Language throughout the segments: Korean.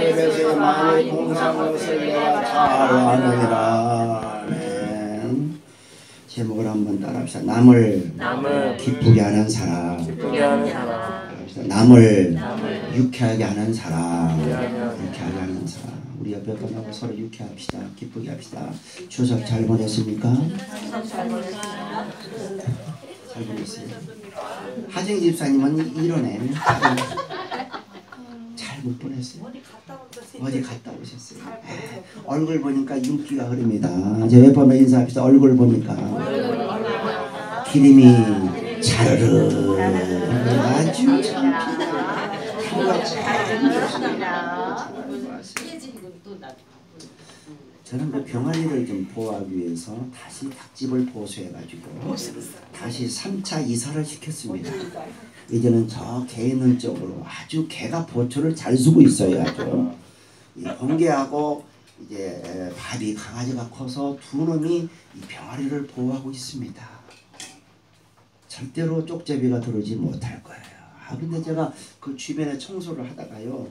입에서 많이 공사한 것을 내가 다 아느니라. 아멘. 제목을 한번 따라합시다. 남을 기쁘게 하는 사람. 남을 유쾌하게 하는 사람. 유쾌하게 하는 사람. 우리 옆에 분하고 서로 유쾌합시다. 기쁘게 합시다. 추석 잘 보냈습니까? 잘 보냈어요. 하정희 집사님은 이러네. 잘 못 보냈어요. 어디 갔다 오셨어요. 얼굴 보니까 윤기가 흐릅니다. 제 옆에 한번 인사합시다. 얼굴 보니까 기름이 자르르 아주 참 저는 그 병아리를 좀 보호하기 위해서 다시 닭집을 보수해가지고 다시 3차 이사를 시켰습니다. 이제는 저 개 있는 쪽으로 아주 개가 보초를 잘 쓰고 있어요. 아주 이 번개하고 이제 밥이 강아지가 커서 두 놈이 이 병아리를 보호하고 있습니다. 절대로 쪽제비가 들어오지 못할 거예요. 근데 제가 그 주변에 청소를 하다가요,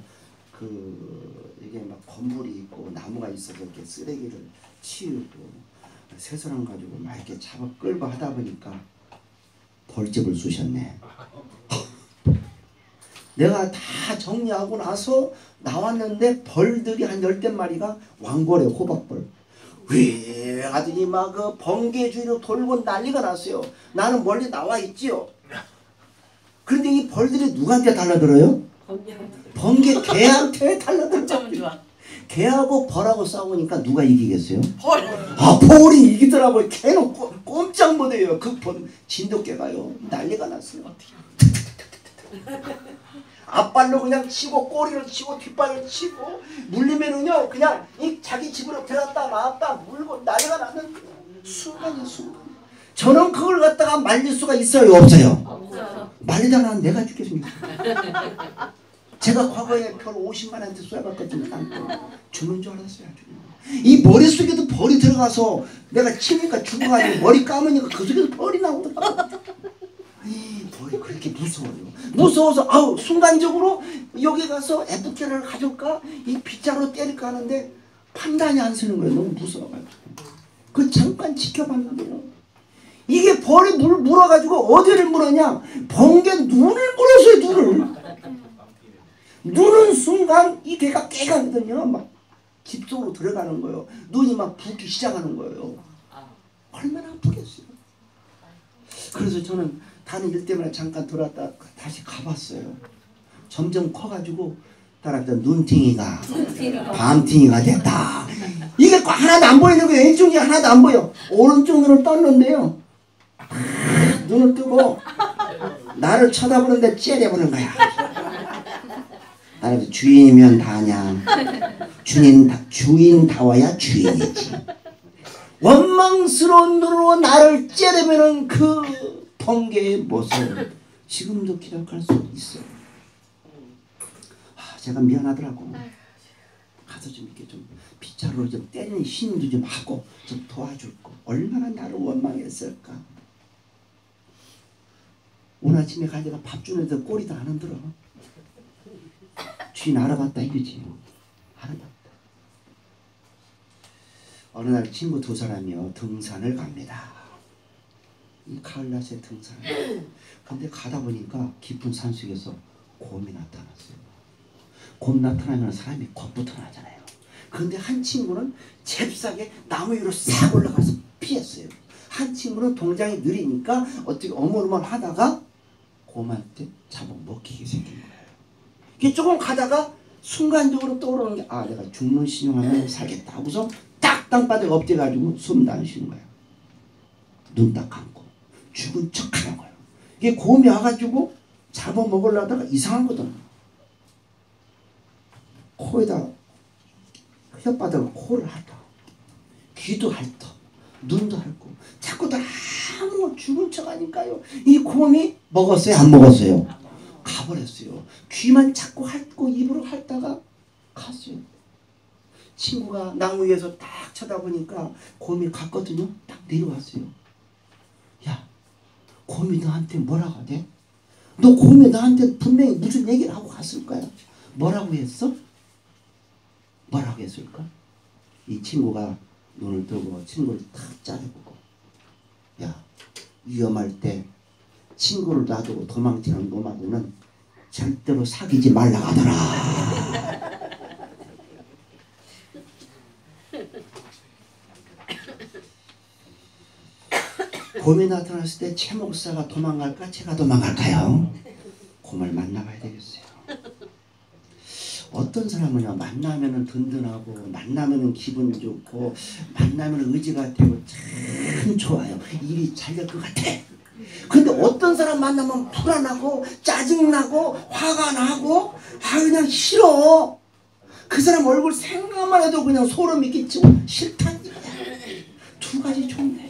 이게 막 건물이 있고 나무가 있어서 이렇게 쓰레기를 치우고 새소랑 가지고 막 이렇게 잡아 끌고 하다 보니까 벌집을 쑤셨네. 내가 다 정리하고 나서 나왔는데 벌들이 한 10댓마리가 왕벌에 호박벌 왜 하더니 막 그 번개 주위로 돌고 난리가 났어요. 나는 멀리 나와 있지요. 그런데 이 벌들이 누구한테 달라들어요? 번개 개한테 달라들어요. 개하고 벌하고 싸우니까 누가 이기겠어요? 벌. 벌이 이기더라고요. 개는 꼼짝 못해요. 그 진돗개가요. 난리가 났어요. 앞발로 그냥 치고 꼬리를 치고 뒷발을 치고 물리면은요 그냥 이 자기 집으로 들어갔다 나왔다 물고 난리가 나는 순간이에요. 순간. 저는 그걸 갖다가 말릴 수가 있어요? 없어요? 없어요. 말리다가 내가 죽겠습니다. 제가 과거에 별 50만원한테 쏘아봤거든요. 죽는 줄 알았어요. 이 머릿속에도 벌이 들어가서 내가 치니까 죽어가지고 머리 감으니까 그 속에서 벌이 나오더라고요. 벌이 그렇게 무서워요. 무서워서 순간적으로 여기 가서 애프터를 가져올까? 이 빗자루 때릴까 하는데 판단이 안 서는 거예요. 너무 무서워가지고. 그 잠깐 지켜봤는데요. 이게 벌이 물어가지고 어디를 물었냐? 번개 눈을 물었어요. 눈은 순간 이 개가 깨가거든요. 막 집 속으로 들어가는 거예요. 눈이 막 붓기 시작하는 거예요. 얼마나 아프겠어요. 그래서 저는 다른 일 때문에 잠깐 돌아왔다 다시 가봤어요. 점점 커가지고 따라하다 눈팅이가 밤팅이가 됐다. 이게 하나도 안 보이는 거예요. 왼쪽이 하나도 안 보여. 오른쪽 눈을 떴는데요. 눈을 뜨고 나를 쳐다보는데 째려보는 거야. 나는 주인이면 다냐. 주인다워야 주인이지. 원망스러운 눈으로 나를 째려보는 그 번개의 모습 지금도 기억할 수 있어요. 제가 미안하더라고. 가서 좀 이렇게 좀 빗자루로 좀 때리는 힘도 좀 하고 좀 도와줄 거. 얼마나 나를 원망했을까. 오늘 아침에 가지가 밥 주는데 꼬리도 안 흔들어. 주인 알아봤다 이거지. 알아봤다. 어느 날 친구 두 사람이요 등산을 갑니다. 이 가을날씨에 등산을. 근데 가다 보니까 깊은 산속에서 곰이 나타났어요. 곰 나타나면 사람이 겁부터 나잖아요. 그런데 한 친구는 잽싸게 나무 위로 싹 올라가서 피했어요. 한 친구는 동작이 느리니까 어떻게 어물어물 하다가 곰한테 잡아먹히게 생긴 거예요. 이게 조금 가다가 순간적으로 떠오르는 게 내가 죽는 신용하면 살겠다 하고서 딱 땅바닥에 엎드려가지고 숨도 안 쉬는 거예요. 눈 딱 감고 죽은 척 하는 거예요. 이게 곰이 와가지고 잡아먹으려다가 이상한 거든. 코에다 혓바닥을 코를 핥아. 귀도 핥아. 눈도 핥고. 자꾸 아무 죽은 척 하니까요. 이 곰이 먹었어요? 안 먹었어요? 가버렸어요. 귀만 자꾸 핥고 입으로 핥다가 갔어요. 친구가 나무 위에서 딱 쳐다보니까 곰이 갔거든요. 딱 내려왔어요. 야, 곰이 너한테 뭐라고 하대? 너 곰이 너한테 분명히 무슨 얘기를 하고 갔을 거야. 뭐라고 했어? 뭐라고 했을까? 이 친구가 눈을 뜨고 친구를 탁 짜려보고, 야, 위험할 때 친구를 놔두고 도망치는 놈하고는 절대로 사귀지 말라 하더라. 곰이 나타났을 때 최 목사가 도망갈까 제가 도망갈까요? 곰을 만나봐야 되겠어요. 어떤 사람은요, 만나면은 든든하고 만나면은 기분 좋고 만나면 의지가 되고 참 좋아요. 일이 잘 될 것 같아. 근데 어떤 사람 만나면 불안하고 짜증나고 화가 나고 그냥 싫어. 그 사람 얼굴 생각만 해도 그냥 소름이 끼치고 싫다는 거야. 두 가지 좋네.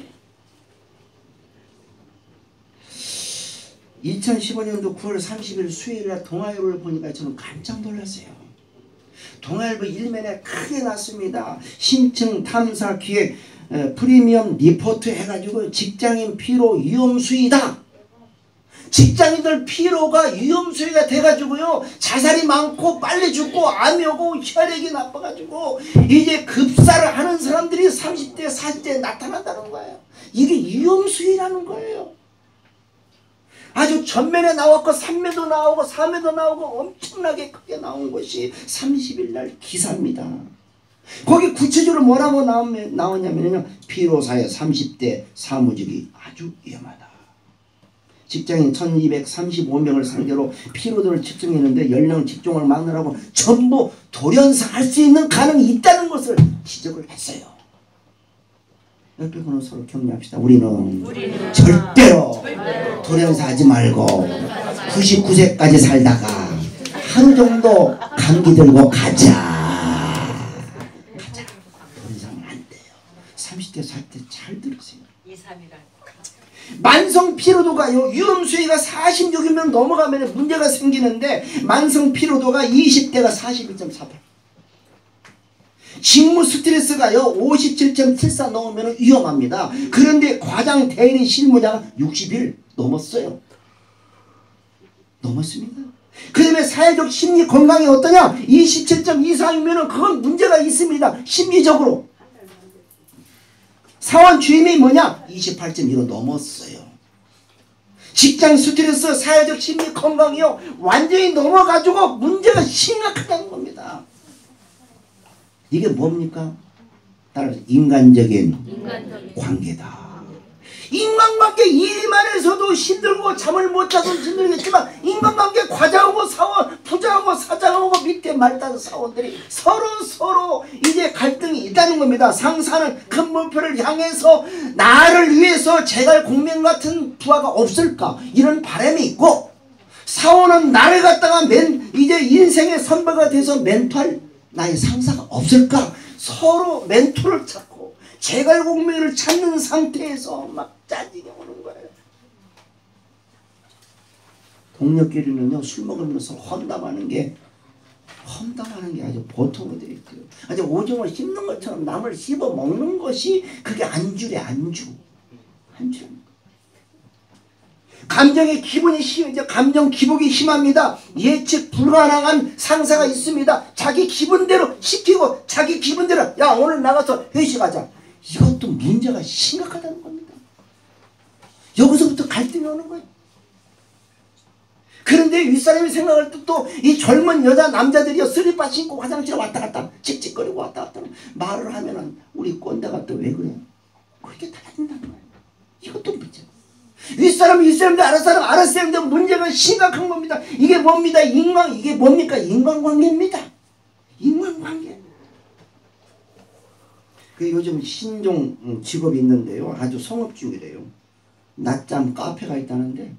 2015년도 9월 30일 수요일에 동아일보를 보니까 저는 깜짝 놀랐어요. 동아일보 일면에 크게 났습니다. 심층 탐사 기획 프리미엄 리포트 해가지고 직장인 피로 위험수위다. 직장인들 피로가 위험수위가 돼가지고요, 자살이 많고 빨리 죽고 암이 오고 혈액이 나빠가지고 이제 급사를 하는 사람들이 30대 40대에 나타난다는 거예요. 이게 위험수위라는 거예요. 아주 전면에 나왔고 3매도 나오고 4매도 나오고 엄청나게 크게 나온 것이 30일 날 기사입니다. 거기 구체적으로 뭐라고 나오냐면요, 피로사회 30대 사무직이 아주 위험하다. 직장인 1235명을 상대로 피로도를 측정했는데 연령 직종을 막느라고 전부 돌연사할 수 있는 가능이 있다는 것을 지적을 했어요. 옆에 거는 서로 격려합시다. 우리는 절대로 돌연사하지 말고 99세까지 살다가 하루 정도 감기 들고 가자. 돌연사하면 안 돼요. 30대 40대 잘 들으세요. 2, 3이라. 만성 피로도가요, 위험수위가 46이면 넘어가면 문제가 생기는데 만성 피로도가 20대가 41.48. 직무 스트레스가요 57.74 넘으면 위험합니다. 그런데 과장 대리 실무자가 60일 넘었어요. 넘었습니다. 그 다음에 사회적 심리 건강이 어떠냐? 27.24이면 그건 문제가 있습니다. 심리적으로. 사원 주임이 뭐냐? 28.15 넘었어요. 직장 스트레스, 사회적 심리 건강이요 완전히 넘어가지고 문제가 심각하다는 겁니다. 이게 뭡니까? 따라서 인간적인 관계다. 인간관계 일만 해서도 힘들고 잠을 못 자도 힘들겠지만 인간관계 과장하고 사원, 부장하고 사장하고 밑에 말단 사원들이 서로 이제 갈등이 있다는 겁니다. 상사는 큰 목표를 향해서 나를 위해서 제갈 공명 같은 부하가 없을까 이런 바람이 있고, 사원은 나를 갖다가 이제 인생의 선배가 돼서 멘토할 나의 상사가 없을까 서로 멘토를 찾고 제갈공명을 찾는 상태에서 막 짜증이 오는 거예요. 동료끼리는요, 술 먹으면서 험담하는 게 아주 보통이 되어 있고요. 아주 오징어 씹는 것처럼 남을 씹어 먹는 것이 그게 안주래, 안주. 감정의 기분이 감정 기복이 심합니다. 예측 불가능한 상사가 있습니다. 자기 기분대로 시키고 자기 기분대로 야 오늘 나가서 회식하자. 이것도 문제가 심각하다는 겁니다. 여기서부터 갈등이 오는 거예요. 그런데 윗사람이 생각할 때 또 이 젊은 여자 남자들이요 슬리퍼 신고 화장실에 왔다 갔다 칙칙거리고 왔다 갔다 말을 하면은 우리 꼰대가 또 왜 그래요? 그렇게 달라진다는 거예요. 이것도 문제. 윗사람은 윗사람들 아랫사람 아랫사람들 문제가 심각한 겁니다. 이게 뭡니다? 이게 뭡니까? 인간관계입니다. 인간관계. 그 요즘 신종 직업이 있는데요, 아주 성업중이래요. 낮잠 카페가 있다는데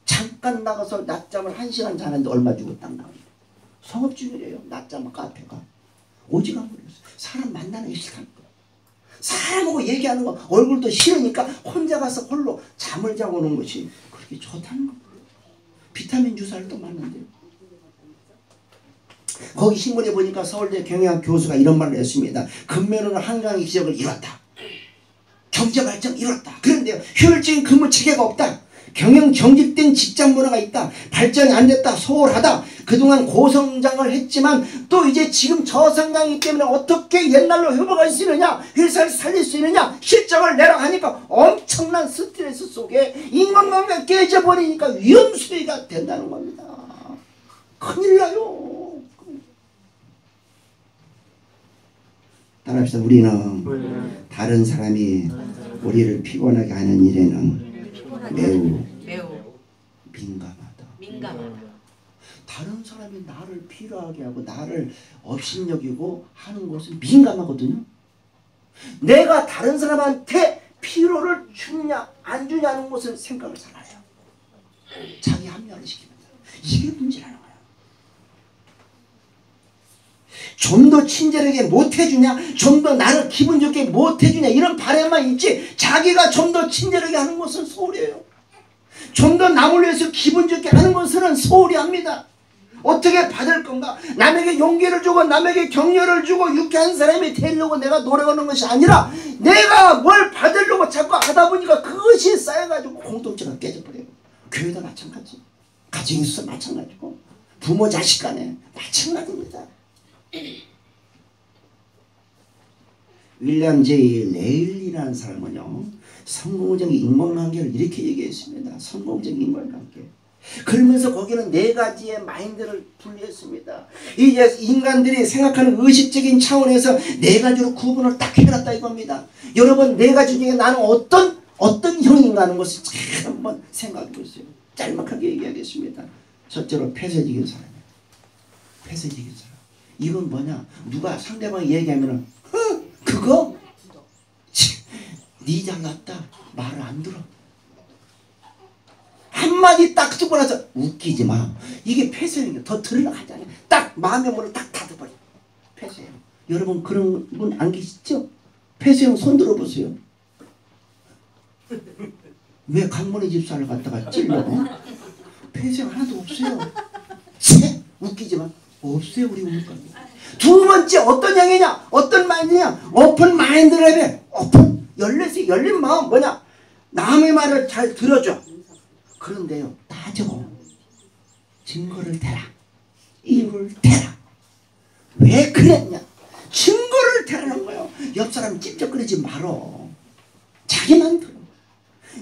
잠깐 나가서 낮잠을 1시간 자는데 얼마 주고 딱 나옵니다. 성업중이래요. 낮잠 카페가 오지가 않고 사람 만나는 게 싫다는 거. 사람하고 얘기하는 거 얼굴도 싫으니까 혼자 가서 홀로 잠을 자고 오는 것이 그렇게 좋다는 겁니다. 비타민 주사를 또 맞는데요. 거기 신문에 보니까 서울대 경영학 교수가 이런 말을 했습니다. 근면으로 한강의 기적을 이뤘다. 경제발전 이뤘다. 그런데 효율적인 근무 체계가 없다. 경영 정직된 직장 문화가 있다. 발전이 안 됐다. 소홀하다. 그동안 고성장을 했지만 또 이제 지금 저성장이기 때문에 어떻게 옛날로 회복할 수 있느냐, 회사를 살릴 수 있느냐, 실적을 내라 하니까 엄청난 스트레스 속에 인간관계가 깨져버리니까 위험수위가 된다는 겁니다. 큰일 나요. 따라합시다. 우리는 다른 사람이 우리를 피곤하게 하는 일에는 매우 민감하다. 다른 사람이 나를 필요하게 하고 나를 업신여기고 하는 것은 민감하거든요. 내가 다른 사람한테 필요를 주느냐 안 주냐는 것은 생각을 잘 안 해요. 자기 합리화를 시킵니다. 이게 문제라는 거예요. 좀 더 친절하게 못해주냐, 좀 더 나를 기분 좋게 못해주냐, 이런 바람만 있지 자기가 좀 더 친절하게 하는 것은 소홀해요. 좀 더 남을 위해서 기분 좋게 하는 것은 소홀히 합니다. 어떻게 받을 건가? 남에게 용기를 주고 남에게 격려를 주고 유쾌한 사람이 되려고 내가 노력하는 것이 아니라 내가 뭘 받으려고 자꾸 하다 보니까 그것이 쌓여가지고 공동체가 깨져버려요. 교회도 마찬가지, 가정에 있어서 마찬가지고, 부모 자식 간에 마찬가지입니다. 윌리엄 제이 레일리라는 사람은요, 성공적인 인간관계를 이렇게 얘기했습니다. 성공적인 인간관계. 그러면서 거기는 네 가지의 마인드를 분리했습니다. 이제 인간들이 생각하는 의식적인 차원에서 네 가지로 구분을 딱 해놨다 이겁니다. 여러분, 네 가지 중에 나는 어떤 형인가 하는 것을 잘 한번 생각해 보세요. 짤막하게 얘기하겠습니다. 첫째로 폐쇄적인 사람이에요. 폐쇄적인 사람. 이건 뭐냐? 누가 상대방이 얘기하면은 그거? 니 잘났다. 말을 안 들어. 한마디 딱 듣고 나서 웃기지 마. 이게 폐쇄예요. 더 들으려가잖아요. 딱 마음의 문을 딱 닫아버려. 폐쇄예요. 여러분 그런 분 안 계시죠? 폐쇄형 손 들어보세요. 왜 강문의 집사를 갖다가 찔러? 폐쇄형 하나도 없어요. 웃기지 마. 없어요 우리 우물가. 두 번째 어떤 형이냐? 어떤 마인드냐? 오픈 마인드래요. 오픈. 열린 마음 뭐냐? 남의 말을 잘 들어줘. 그런데요, 따져. 증거를 대라. 이유를 대라. 왜 그랬냐? 증거를 대라는 거예요. 옆 사람 찝쩍거리지 말어. 자기만 들어.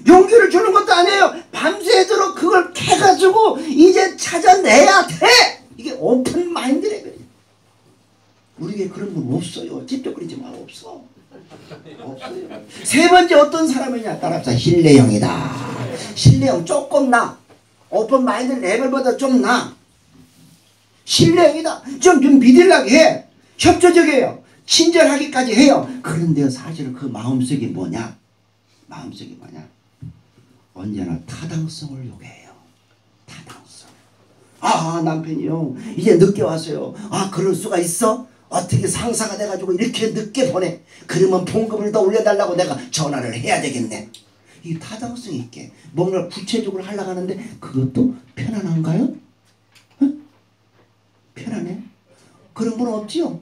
용기를 주는 것도 아니에요. 밤새도록 그걸 캐가지고 이제 찾아내야 돼. 이게 오픈 마인드래요. 우리에게 그런 분 없어요. 찝쩍거리지 마. 없어요. 세 번째 어떤 사람이냐? 따라합시다. 신뢰형이다. 신뢰형 조금 나. 오픈 마인드 레벨보다 좀 나. 신뢰형이다. 좀 믿으려고 해. 협조적이에요. 친절하기까지 해요. 그런데 사실은 그 마음속이 뭐냐? 마음속이 뭐냐? 언제나 타당성을 요구해요. 타당성. 아, 남편이요, 이제 늦게 왔어요. 아, 그럴 수가 있어? 어떻게 상사가 돼가지고 이렇게 늦게 보내? 그러면 봉급을 더 올려달라고 내가 전화를 해야 되겠네. 이 타당성 있게 뭔가를 구체적으로 하려고 하는데 그것도 편안한가요? 응? 편안해? 그런 분 없지요?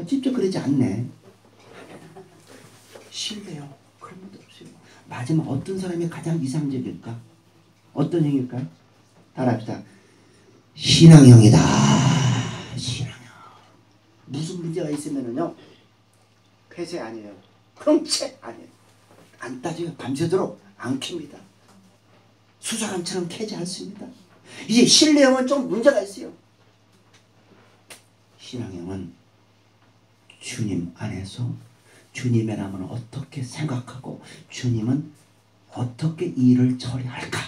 직접 그러지 않네. 신뢰요. 그런 분도 없어요. 마지막 어떤 사람이 가장 이상적일까? 어떤 형일까요? 따라합시다. 신앙형이다. 신앙형. 무슨 문제가 있으면은요, 폐쇄 아니에요. 형체 아니에요. 안 따져요. 밤새도록 안 캡니다. 수사관처럼 캐지 않습니다. 이제 신뢰형은 좀 문제가 있어요. 신앙형은 주님 안에서 주님의 남은 어떻게 생각하고 주님은 어떻게 일을 처리할까?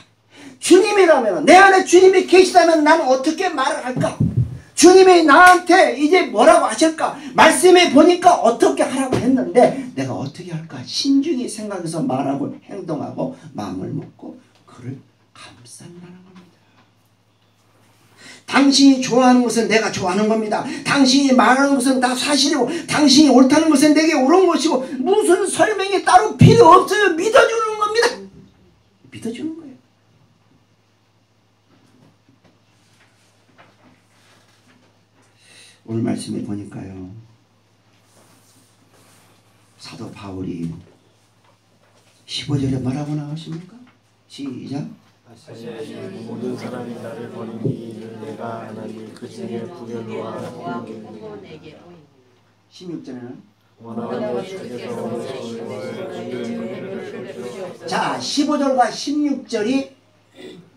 주님이라면, 내 안에 주님이 계시다면 나는 어떻게 말을 할까? 주님이 나한테 이제 뭐라고 하실까? 말씀해 보니까 어떻게 하라고 했는데 내가 어떻게 할까? 신중히 생각해서 말하고 행동하고 마음을 먹고 그를 감싼다는 겁니다. 당신이 좋아하는 것은 내가 좋아하는 겁니다. 당신이 말하는 것은 다 사실이고 당신이 옳다는 것은 내게 옳은 것이고 무슨 설명이 따로 필요 없어요. 믿어주는 겁니다. 믿어주는 거예요. 오늘 말씀에 보니까요, 사도 바울이 15절에 뭐라고 나오십니까? 시작. 모든 사람이 나를 버리니 이를 내가 아나니 그 중에 부결로와 홈몬에게 16절에는 원하는 주께서 자 15절과 16절이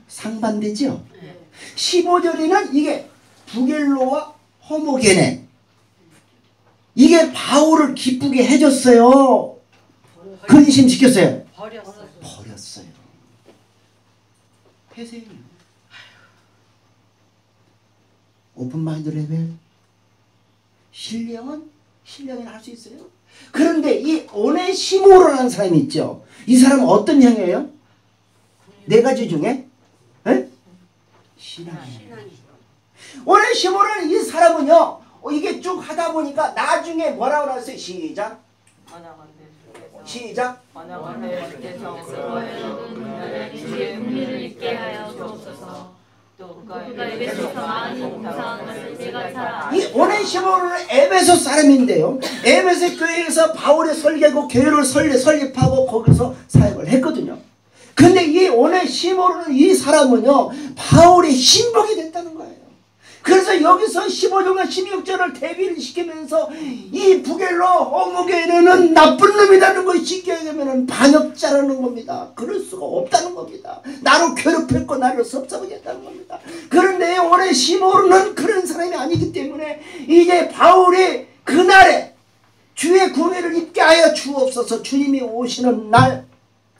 상반되죠. 15절에는 이게 부겔로와 호모게네, 이게 바울을 기쁘게 해줬어요. 근심시켰어요. 버렸어요. 폐쇄예요. 오픈마인드 레벨 신령은 할 수 있어요. 그런데 이 오네시모로라는 사람이 있죠. 이 사람은 어떤 형이에요? 네 가지 중에 신앙이에요. 오네시모로는 이 사람은요, 이게 쭉 하다 보니까 나중에 뭐라고 나왔어요? 시작. 만약에 주께서 주의 국리를 잊게 하여 주옵소서. 또 그가 에베소서 많이 봉사한 것을 제가 잘 알아요. 이 오네시모로는 에베소 사람인데요, 에베소 교회에서 바울의 설계고 교회를 설립하고 거기서 사역을 했거든요. 근데 이 오네시모로는 이 사람은요 바울의 신복이 됐다는 거예요. 그래서 여기서 15절과 16절을 대비를 시키면서 이 부겔로 호모게네는 나쁜 놈이라는 걸 쉽게 얘기하면 반역자라는 겁니다. 그럴 수가 없다는 겁니다. 나를 괴롭혔고 나를 섭섭하겠다는 겁니다. 그런데 오네시모로는 그런 사람이 아니기 때문에 이제 바울이 그날에 주의 궁예를 입게 하여 주옵소서, 주님이 오시는 날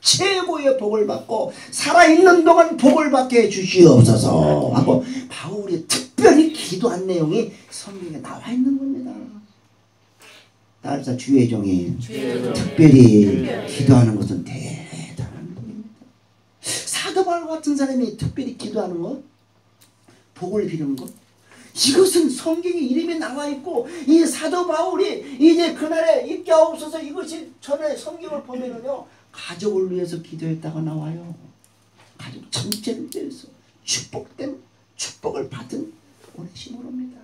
최고의 복을 받고 살아있는 동안 복을 받게 해주시옵소서 하고 바울이 특별히 기도한 내용이 성경에 나와 있는 겁니다. 따라서 주의 종이 특별히 기도하는 것은 대단한 겁니다. 사도 바울 같은 사람이 특별히 기도하는 것, 복을 비는 것, 이것은 성경에 이름이 나와 있고 이 사도 바울이 이제 그날에 입게 하옵소서, 이것이 전에 성경을 보면은요 가족을 위해서 기도했다가 나와요. 가족 전체를 위해서 축복을 받은 오네시모로입니다.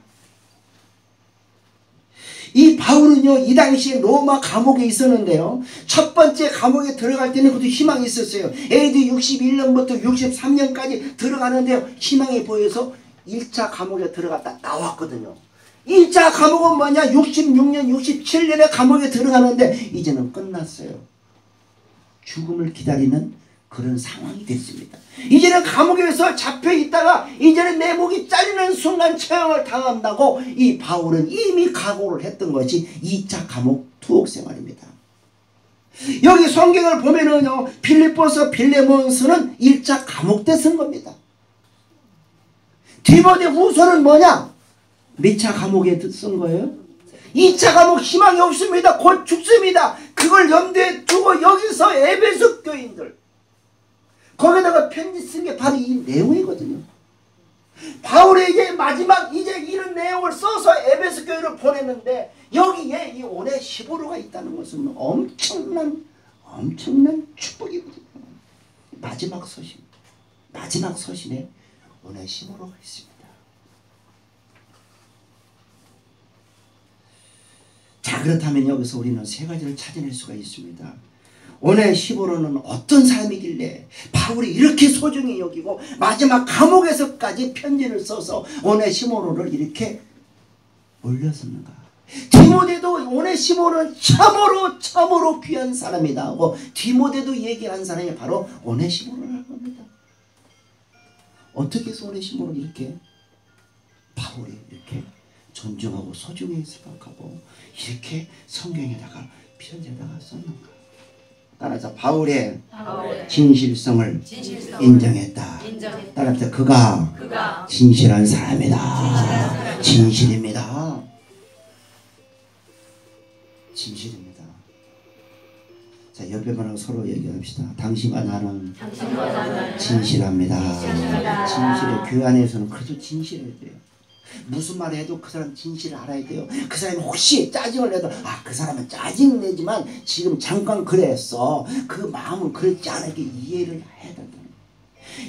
이 바울은요 이 당시에 로마 감옥에 있었는데요, 첫 번째 감옥에 들어갈 때는 그것도 희망이 있었어요. AD 61년부터 63년까지 들어가는데요 희망이 보여서 1차 감옥에 들어갔다 나왔거든요. 1차 감옥은 뭐냐, 66년 67년에 감옥에 들어가는데 이제는 끝났어요. 죽음을 기다리는 그런 상황이 됐습니다. 이제는 감옥에서 잡혀 있다가 이제는 내 목이 잘리는 순간 처형을 당한다고 이 바울은 이미 각오를 했던 것이 2차 감옥 투옥 생활입니다. 여기 성경을 보면은요 빌립보서 빌레몬서는 1차 감옥 때 쓴 겁니다. 디모데후서는 뭐냐, 몇 차 감옥에 쓴 거예요? 2차 감옥 희망이 없습니다. 곧 죽습니다. 그걸 염두에 두고 여기서 에베소 교인들 거기다가 편지 쓴 게 바로 이 내용이거든요. 바울이 이제 마지막 이제 이런 내용을 써서 에베소 교회를 보냈는데 여기에 이 오네시모로가 있다는 것은 엄청난 축복이거든요. 마지막 서신에 오네시모로가 있습니다. 자, 그렇다면 여기서 우리는 세 가지를 찾아낼 수가 있습니다. 오네시모로는 어떤 사람이길래 바울이 이렇게 소중히 여기고 마지막 감옥에서까지 편지를 써서 오네시모로를 이렇게 올렸었는가. 디모데도 오네시모로는 참으로 귀한 사람이다 하고 디모데도 얘기한 사람이 바로 오네시모로라는 겁니다. 어떻게 해서 오네시모로를 이렇게 바울이 이렇게 존중하고 소중히 생각하고 이렇게 성경에다가 편지에다가 썼는가. 따라서 바울의 진실성을 인정했다. 따라서 그가 진실한 사람이다. 진실입니다. 자, 옆에 분하고 서로 얘기합시다. 당신과 나는 진실합니다. 진실해. 교회 안에서는 그래도 진실해야 돼요. 무슨 말 해도 그 사람 진실을 알아야 돼요. 그 사람이 혹시 짜증을 내도 그 사람은 짜증 내지만 지금 잠깐 그랬어. 그 마음은 그렇지 않게 이해를 해야 된다.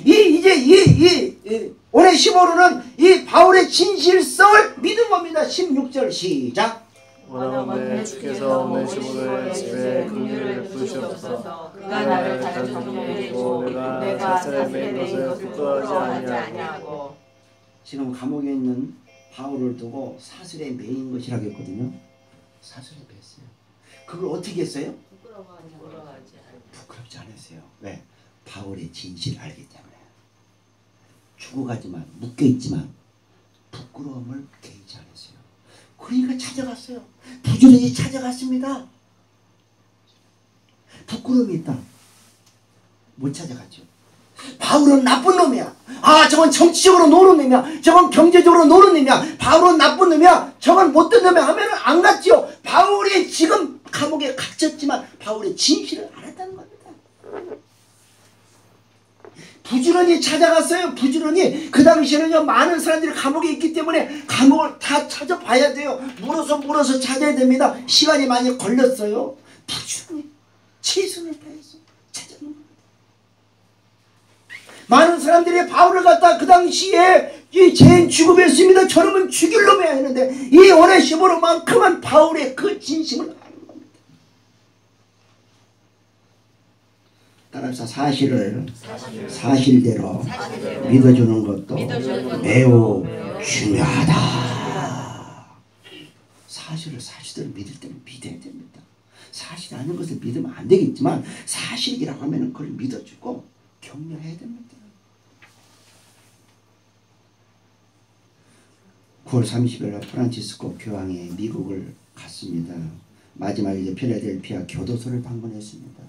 이 오네시모로는 이 바울의 진실성을 믿은 겁니다. 16절 시작. 원하건대 주께서 오네시모로의 집에 긍휼을 베푸시옵소서. 그가 나를 다른 정령에 두고 내가 사슬에 매인 것을 부끄러워하지 아니하고. 지금 감옥에 있는 바울을 두고 사슬에 매인 것이라고 했거든요. 사슬에 매였어요. 그걸 어떻게 했어요? 부끄럽지 않았어요. 왜? 바울의 진실을 알기 때문에. 죽어가지만 묶여있지만 부끄러움을 개의치 않았어요. 그러니까 찾아갔어요. 부지런히 찾아갔습니다. 부끄러움이 있다. 못 찾아갔죠. 바울은 나쁜 놈이야. 아, 저건 정치적으로 노는 놈이야. 저건 경제적으로 노는 놈이야. 바울은 나쁜 놈이야. 저건 못된 놈이야 하면은 안 갔죠. 바울이 지금 감옥에 갇혔지만 바울의 진실을 알았다는 겁니다. 부지런히 찾아갔어요. 부지런히. 그 당시에는요, 많은 사람들이 감옥에 있기 때문에 감옥을 다 찾아봐야 돼요. 물어서 찾아야 됩니다. 시간이 많이 걸렸어요. 부지런히 최선을 다해서 찾아는 겁니다. 많은 사람들이 바울을 갖다 그 당시에 이 죄인 죽음했습니다. 저놈은 죽일 놈이야 했는데 이 오네시모로만큼은 바울의 그 진심을 아는 겁니다. 따라서 사실을 사실대로 믿어주는 것도 매우 중요하다. 사실을 사실대로 믿을 때는 믿어야 됩니다. 사실이 아닌 것을 믿으면 안 되겠지만 사실이라고 하면 그걸 믿어주고 격려해야 됩니다. 9월 30일 프란치스코 교황이 미국을 갔습니다. 마지막에 이제 필라델피아 교도소를 방문했습니다.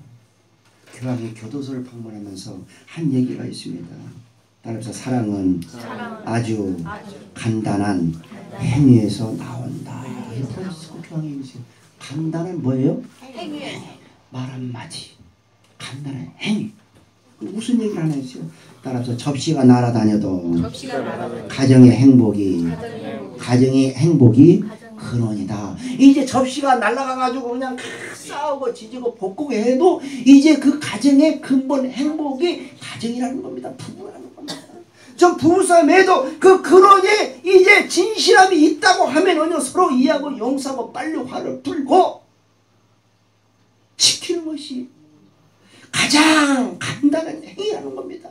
교황이 교도소를 방문하면서 한 얘기가 있습니다. 따라서 사랑은 아주 간단한 행위에서 나온다. 프란치스코 교황의 얘기죠. 간단한 뭐예요? 행위. 말 한마디. 간단한 행위. 무슨 얘기를 하나 했어요? 따라서 접시가 날아다녀도 가정의 행복이 근원이다. 이제 접시가 날아가가지고 그냥 싸우고 지지고 볶고 해도 이제 그 가정의 근본 행복이 가정이라는 겁니다. 부부라는 겁니다. 저 부부싸움에도 그 근원이 이제 진실함이 있다고 하면은요, 서로 이해하고 용서하고 빨리 화를 풀고 지키는 것이 가장 간단한 행위라는 겁니다.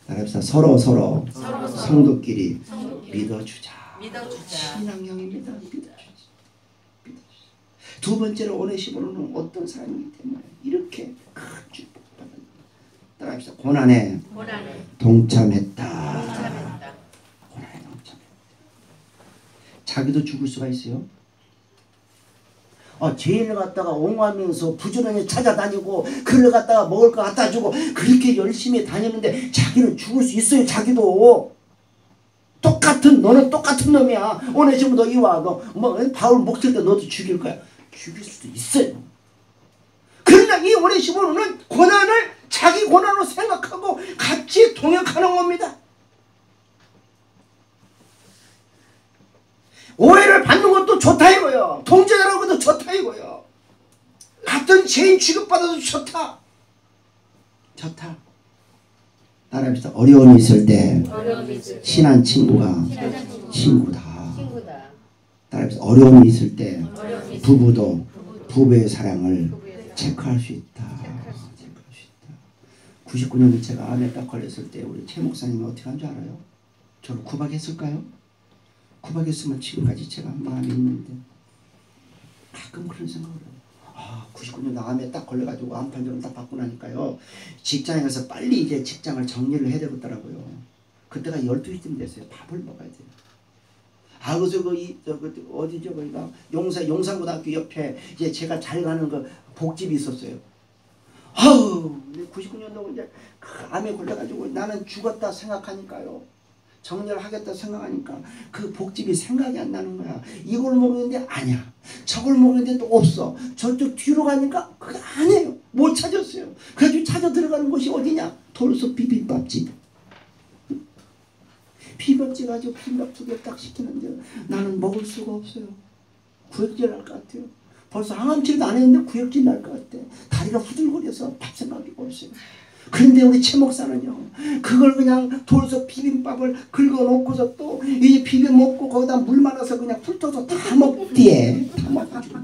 따라서 서로 성도끼리 믿어주자. 신앙형입니다. 믿어주자. 두 번째로 오네시모로는 어떤 사람이기 때문에 이렇게 큰 축복 받았다. 따라합시다. 고난에 동참했다. 고난에 동참했다. 자기도 죽을 수가 있어요. 죄인을 갖다가 옹호하면서 부지런히 찾아다니고 그를 갖다가 먹을 거 갖다 주고 그렇게 열심히 다녔는데 자기는 죽을 수 있어요. 자기도 너는 똑같은 놈이야. 오네시모 너 이와 너 바울 목줄 때 너도 죽일 거야. 죽일 수도 있어요. 그러나 이 오네시모는 고난을 자기 고난으로 생각하고 같이 동역하는 겁니다. 오해를 받는 것도 좋다 이거요. 동정하는 것도 좋다 이거요. 같은 죄인 취급받아도 좋다. 따라합시다. 어려움이 있을 때 친한 친구가 친구다. 따라합시다. 어려움이 있을 때 부부도 부부의 사랑을 체크할 수 있다. 99년에 제가 암에 딱 걸렸을 때 우리 최 목사님이 어떻게 한 줄 알아요? 저를 구박했을까요? 구박했으면 지금까지 제가 마음이 있는데 가끔 그런 생각을 해요. 99년 암에 딱 걸려가지고 암 판정을 딱 받고 나니까요. 직장에 가서 빨리 이제 직장을 정리를 해야 되겠더라고요. 그때가 12시쯤 됐어요. 밥을 먹어야 돼요. 그래서 어디죠? 거기가 용산고등학교 옆에 이제 제가 잘 가는 그 복집이 있었어요. 99년도 이제 그 암에 걸려가지고 나는 죽었다 생각하니까요. 정리를 하겠다 생각하니까 그 복집이 생각이 안 나는 거야. 이걸 먹는데 아니야. 저걸 먹는데 또 없어. 저쪽 뒤로 가니까 그게 아니에요. 못 찾았어요. 그래가지고 찾아 들어가는 곳이 어디냐? 돌솥 비빔밥집. 비빔밥집 가지고 비빔밥 2개 딱 시키는데 나는 먹을 수가 없어요. 구역질 날 것 같아요. 벌써 항암치료도 안 했는데 구역질 날 것 같아. 다리가 후들거려서 밥 생각이 없어요. 그런데 우리 최 목사는요, 그걸 그냥 돌서 비빔밥을 긁어놓고서 또 이 비벼 먹고 거기다 물 말아서 그냥 훑어서 다 먹디에. 다 먹어가지고.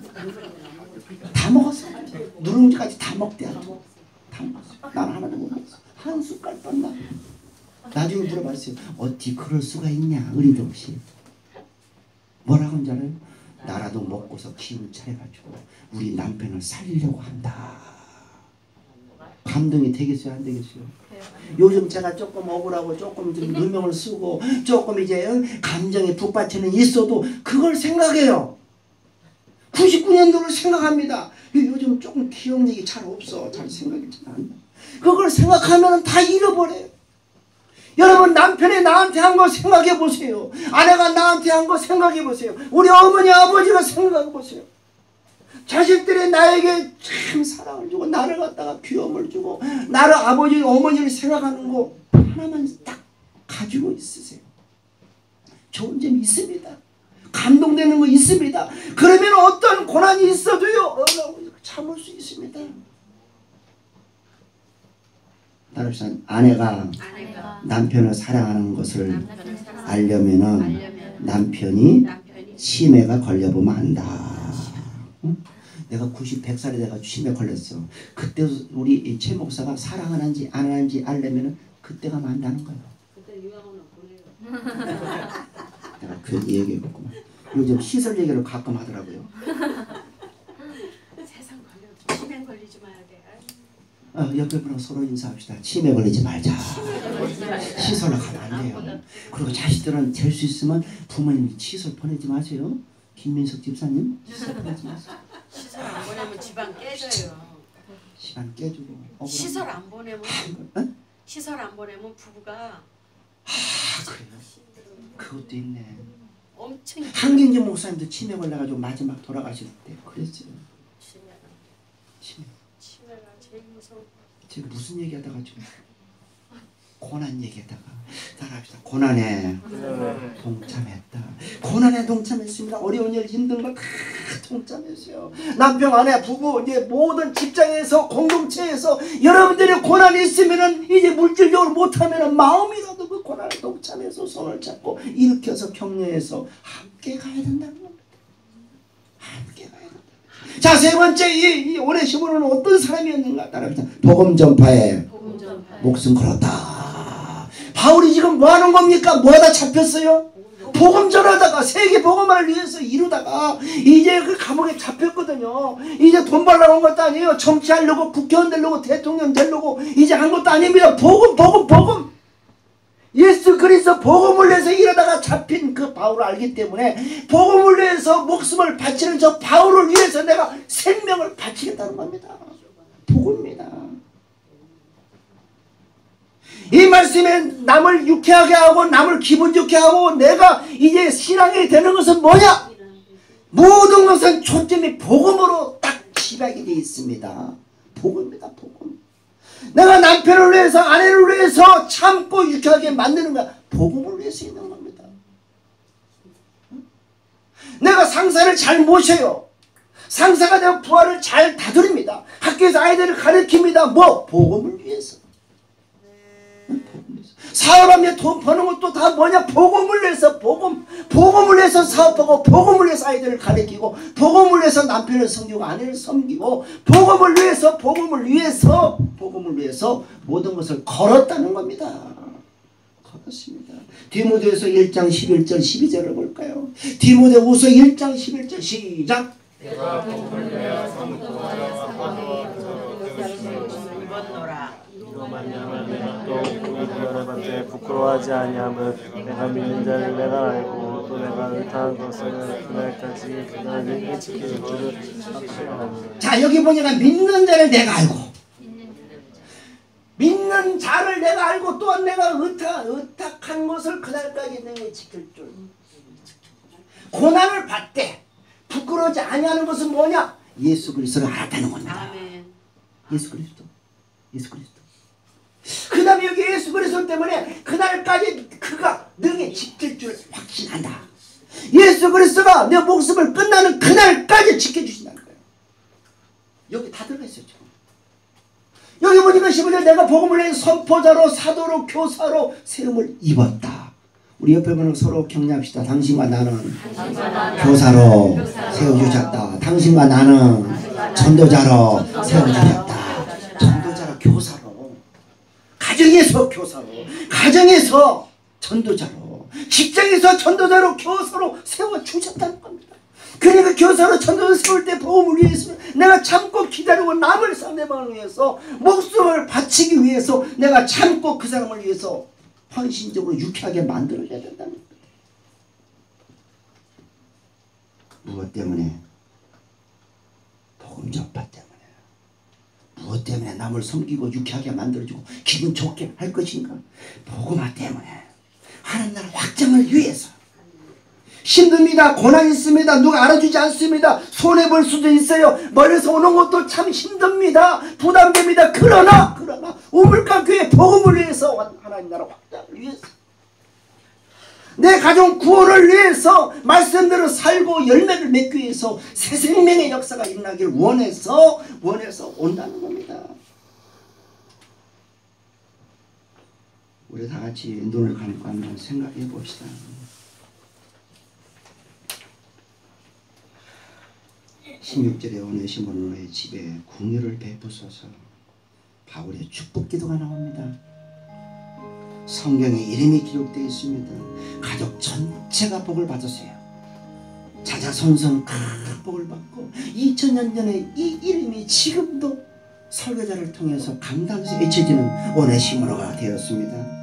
다 먹었어. 누룽지까지 다 먹대. 아주. 다 먹었어. 난 하나도 못 먹었어. 한 숟갈 뻔나. 나중에 물어봤어요. 어찌 그럴 수가 있냐, 의리도 없이. 뭐라고 하는지 알아요? 나라도 먹고서 기운 차려가지고 우리 남편을 살리려고 한다. 감동이 되겠어요, 안 되겠어요? 요즘 제가 조금 억울하고 조금 좀 누명을 쓰고 조금 이제 감정에 북받치는 있어도 그걸 생각해요. 99년도를 생각합니다. 요즘 조금 기억력이 잘 없어. 잘 생각이 잘 안 나. 그걸 생각하면 다 잃어버려요. 여러분, 남편이 나한테 한 거 생각해 보세요. 아내가 나한테 한 거 생각해 보세요. 우리 어머니 아버지가 생각해 보세요. 자식들이 나에게 참 사랑을 주고 나를 갖다가 귀여움을 주고 나를 아버지 어머니를 생각하는 거 하나만 딱 가지고 있으세요. 좋은 점이 있습니다. 감동되는 거 있습니다. 그러면 어떤 고난이 있어도요 참을 수 있습니다. 따라서 아내가 남편을 사랑하는 것을 알려면은 남편이 치매가 걸려보면 안다. 응? 내가 100살이 돼가지고 치매 걸렸어. 그때 우리 최 목사가 사랑하는지 안 하는지 알려면은 그때가 만다는 거예요. 그때 유학원을 보내요. 내가 그 얘기했구만. 요즘 시설 얘기를 가끔 하더라고요. 세상 걸려. 치매 걸리지 마야 돼. 옆에 분하고 서로 인사합시다. 치매 걸리지 말자. 시설로 가면 안 돼요. 그리고 자식들은 될 수 있으면 부모님이 시설 보내지 마세요. 김민석 집사님 시설 보내지 마세요. 시설 안 보내면 집안 깨져요. 집안 깨지고 시설 안 보내면 어? 시설 안 보내면 부부가 그래요? 그것도 있네. 엄청 한경재 목사님도 치매 걸려가지고 마지막 돌아가실 때 그랬어요. 치매가 제일 무서워. 제가 무슨 얘기하다가 지금 고난 얘기하다가 따라합시다. 고난에 동참했다. 고난에 동참했습니다. 어려운 일 힘든 걸 다 동참했어요. 남편 아내 부부 이제 모든 직장에서 공동체에서 여러분들이 고난이 있으면은 이제 물질적으로 못하면은 마음이라도 그 고난에 동참해서 손을 잡고 일으켜서 격려해서 함께 가야 된다는 겁니다. 함께 가야 된다. 자, 세 번째 이 오네시모는 어떤 사람이었는가? 따라합시다. 복음 전파에 목숨 걸었다. 바울이 지금 뭐 하는 겁니까? 뭐 하다 잡혔어요? 복음 전하다가 세계 복음화를 위해서 이루다가 이제 그 감옥에 잡혔거든요. 이제 돈 벌려고 온 것도 아니에요. 정치하려고 국회의원 되려고 대통령 되려고 이제 한 것도 아닙니다. 복음. 예수 그리스도 복음을 위해서 이러다가 잡힌 그 바울을 알기 때문에 복음을 위해서 목숨을 바치는 저 바울을 위해서 내가 생명을 바치겠다는 겁니다. 복음입니다. 이 말씀에 남을 유쾌하게 하고 남을 기분 좋게 하고 내가 이제 신앙이 되는 것은 뭐냐? 모든 것은 초점이 복음으로 딱 시작이 되어 있습니다. 복음입니다. 복음. 내가 남편을 위해서 아내를 위해서 참고 유쾌하게 만드는 거야. 복음을 위해서 있는 겁니다. 내가 상사를 잘 모셔요. 상사가 되면 부하를 잘 다스립니다. 학교에서 아이들을 가르칩니다. 뭐? 복음을 위해서. 사업하며 돈 버는 것도 다 뭐냐? 복음을 위해서. 복음을 위해서 사업하고 복음을 위해서 아이들을 가르치고 복음을 위해서 남편을 섬기고 아내를 섬기고 복음을 위해서 모든 것을 걸었다는 겁니다. 걸었습니다. 디모데후서 1장 11절 12절을 볼까요? 디모데후서 1장 11절 시작. 내가 복음을 위하여 성도와 이로 말미암아 내가 또 여러분한테 부끄러워하지 아니함은 내가 믿는 자를 내가 알고 또 내가 의탁한 것을 그날까지 그날을 지킬 줄을 확신하노라. 자, 여기 보니까 믿는 자를 내가 알고 믿는 자를 내가 알고 또한 내가 의탁한 것을 그날까지 내가 지킬 줄. 고난을 받되 부끄러워하지 아니하는 것은 뭐냐? 예수 그리스도를 알았다는 겁니다. 아멘. 예수 그리스도. 그 다음에 여기 예수 그리스도 때문에 그날까지 그가 능히 지킬 줄 확신한다. 예수 그리스도가 내 목숨을 끝나는 그날까지 지켜주신다는 거예요. 여기 다 들어가 있어요. 여기 보니까 15절 내가 복음을 위해 선포자로 사도로 교사로 세움을 입었다. 우리 옆에 분은 서로 격려합시다. 당신과 나는 교사로 세워주셨다. 당신과 나는 전도자로 세워주셨다. 전도자로 교사로, 가정에서 교사로, 가정에서 전도자로, 직장에서 전도자로 교사로 세워주셨다는 겁니다. 그러니까 교사로 전도자로 세울 때 복음을 위해서 내가 참고 기다리고 남을 상대방을 위해서 목숨을 바치기 위해서 내가 참고 그 사람을 위해서 헌신적으로 유쾌하게 만들어야 된다는 거예요. 무엇 때문에? 복음 전파 때문에. 무엇 때문에 남을 섬기고 유쾌하게 만들어주고 기분 좋게 할 것인가? 복음화 때문에. 하나님 나라 확장을 위해서. 힘듭니다. 고난 있습니다. 누가 알아주지 않습니다. 손해볼 수도 있어요. 멀리서 오는 것도 참 힘듭니다. 부담됩니다. 그러나 우물가 교회 복음을 위해서, 하나님 나라 확장을 위해서, 내 가정 구원을 위해서 말씀대로 살고 열매를 맺기 위해서 새 생명의 역사가 일어나기를 원해서 온다는 겁니다. 우리 다 같이 눈을 감고 한번 생각해 봅시다. (16절에) 오네시모로의 집에 궁유를 베푸소서. 바울의 축복 기도가 나옵니다. 성경에 이름이 기록되어 있습니다. 가족 전체가 복을 받으세요. 자자손손 큰 복을 받고 2000년 전에 이 이름이 지금도 설교자를 통해서 감당해서 외쳐지는 오네시모로가 되었습니다.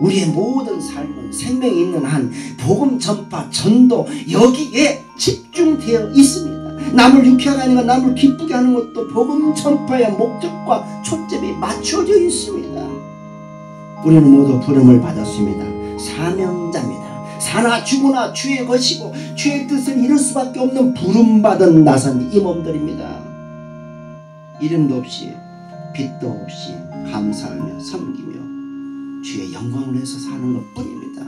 우리의 모든 삶은 생명이 있는 한 복음 전파 전도 여기에 집중되어 있습니다. 남을 유쾌하게 하는 것, 남을 기쁘게 하는 것도 복음 전파의 목적과 초점이 맞춰져 있습니다. 우리는 모두 부름을 받았습니다. 사명자입니다. 사나 죽으나 주의 것이고 주의 뜻을 이룰 수밖에 없는 부름받은 나선 이 몸들입니다. 이름도 없이 빛도 없이 감사하며 섬기며 주의 영광을 위해서 사는 것뿐입니다.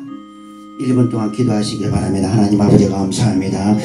1분 동안 기도하시기 바랍니다. 하나님 아버지 감사합니다.